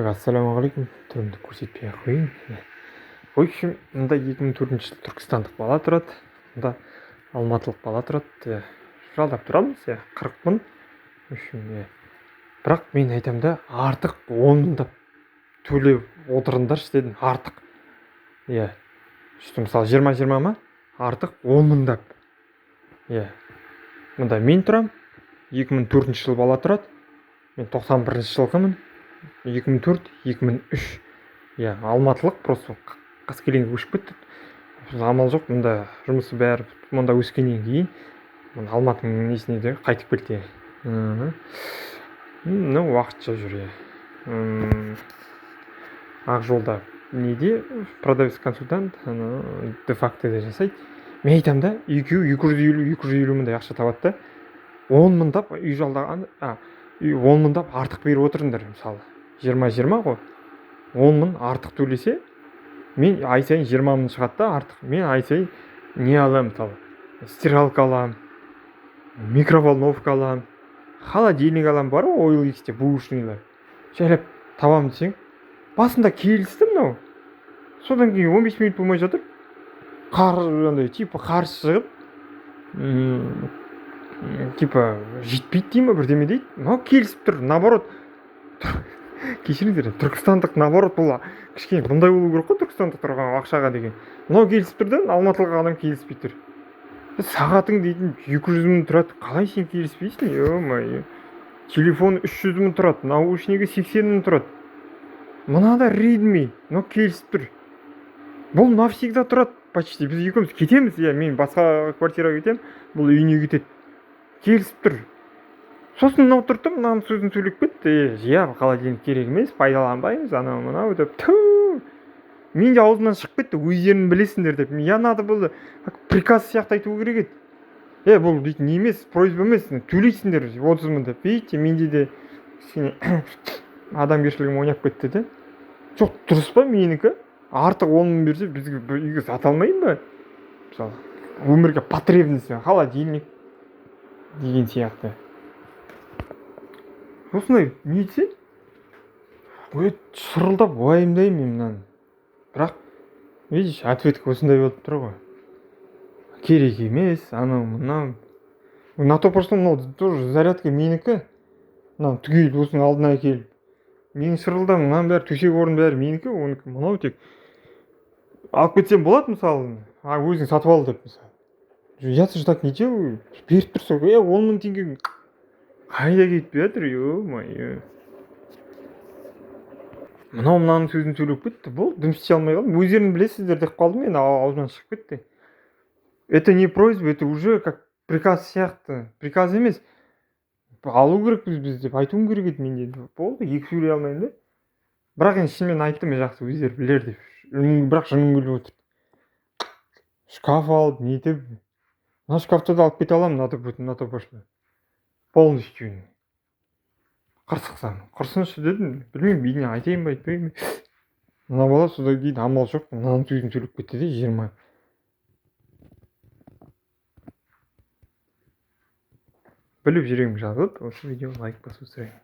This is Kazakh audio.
Ассалаумағалейкум. Түрімді көрсетпей ақ қояйын. В общем, мында 2004 жылы түркістандық бала тұрады. Мында алматылық бала тұрады. Жалдап тұрамыз, 40 мың. В общем, бірақ мен айтам да, артық 10 мыңдап төлеп отырыңдаршы дедім. Артық. Что, мысалы 20-20 ма? Артық 10 мыңдап. Мында мен тұрам. 2004 жылы бала тұрады. Мен 91 жылғымын. 2004-2003. Алматылық, просто Қаскелеңге көшіп кетті. Амал жоқ, мұнда жұмысы бәрі мұнда өскеннен кейін Алматының несіне де қайтып келді. Уақытша жүр. Ақжолда неде продавец-консультант де-факто жасайды. Мен айтам да, екеуі 250 мыңдай ақша табады да, 10 мыңдап үй жалдаған, 10 мыңдап артық беріп отырыңдар, мысалы 20-20 ғой, 10 мың артық төлесе, мен ай сайын 20 мың шығады да артық. Мен ай сайын не аламын, мысалы стиралка аламын, микроволновка аламын, холодильник аламын, бар ғой OLX-те бушныйлар. Жайлап табамын десең, басында келісті мынау. Содан кейін 15 минут болмай жатыр, қарсы шығып, жетпейді деймі бірдеме дейді. Мынау келісіп тұр, наоборот. Кешіріңдер, түркістандық наоборот бұл кішкене бұндай болу керек қой, түркістандық тұрған ақшаға деген. Мынау келісіп тұр да, алматылық адам келіспей тұр. Сағатың дейтін 200 мың тұрады, қалай сен келіспейсің? Ё-моё. Телефон 300 мың тұрады, наушнигі 80 мың тұрады. Мынада Redmi, мынау келісіп тұр. Бұл навсегда тұрады, почти. Біз екеуміз кетеміз, мен басқа квартираға кетем, бұл үйіне кетеді. Келісіп тұр. Сосын мынау тұрды, мынаның сөзін сөйлеп кетті. Холодильник керек емес, пайдаланбаймыз, анау-мынау деп. Мен де аузымнан шығып кетті, өздерің білесіңдер деп. Надо болды приказ сияқты айту керек еді. Бұл дейтін не емес, просьба емес, төлейсіңдер 30 мың деп. Видите, менде де адамгершілігім ойнап кетті де. Жоқ, дұрыс па менікі? Артық 10 мың берсе, бізге үйге сата алмайын ба? Мысалы, өмірге потребность, холодильник деген сияқты. Осындай не десе, шырылдап уайымдаймын мен мынаны. Бірақ, видишь, ответка осындай болып тұр ғой. Керек емес, анау-мынау. На то прошло, мынау тоже зарядка менікі. Мынау түгел осының алдына келіп. Мен шырылдам, мынаның бәрі төсек орын бәрі менікі, оныкі. Мынау тек алып кетсем болады, мысалы. Өзің сатып ал деп, мысалы. Я же так не делаю. Беріп тұрса, 10 мың теңге қайда кетпей жатыр, ё-моё. Мынаның сөзін сөйлеп кетті, бұл дым істей алмай қалдым. Өздерің білесіздер деп қалдым, мен аузынан шығып кетті. Это не просьба, это уже как приказ сияқты. Приказ емес. Алу керекпіз біз деп айтуым керек еді мен де. Болды, екі сөйлей алмайын да. Бірақ енді шынымен айттым, жақсы өздері білер деп. Бірақ жыным күліп отыр. Шкаф алып, нетіп. Мына шкафты да алып кете аламын, на то пошло. Полностью. Қырсықсам, құрсыншы дедім, білмеймін, бейне айтайын ба, айтпайын ба. Мына бала содан кейін амал жоқ, мынаның сөзін сөйлеп кетті де 20. Біліп жүрегім жазылып, осы видео лайк басуды сұраймын.